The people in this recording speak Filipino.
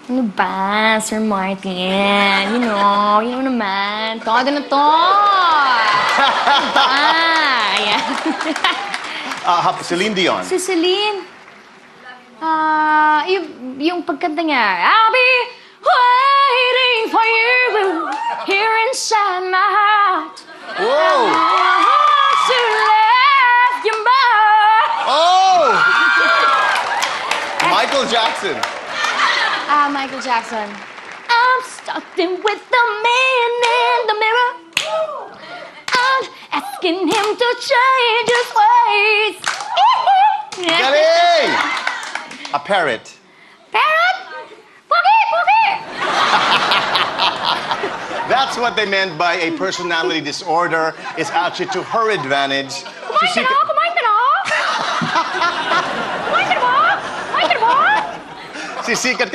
Ano ba, Sir Martin? You know naman. Todo na to. Ano ba? Ayan. Celine Dion. Si Celine. Yung pagkanta niya, I'll be waiting for you here inside my heart. Whoa! To left your mark. Oh! Michael Jackson. Michael Jackson. I'm starting with the man in the mirror. I'm asking him to change his ways. Galing! A parrot. Parrot? Pogi! That's what they meant by a personality disorder. It's actually to her advantage. Kumain ka na? Kumain ka na? Kumain ka na ba? Kumain ka na ba? Sisikat ka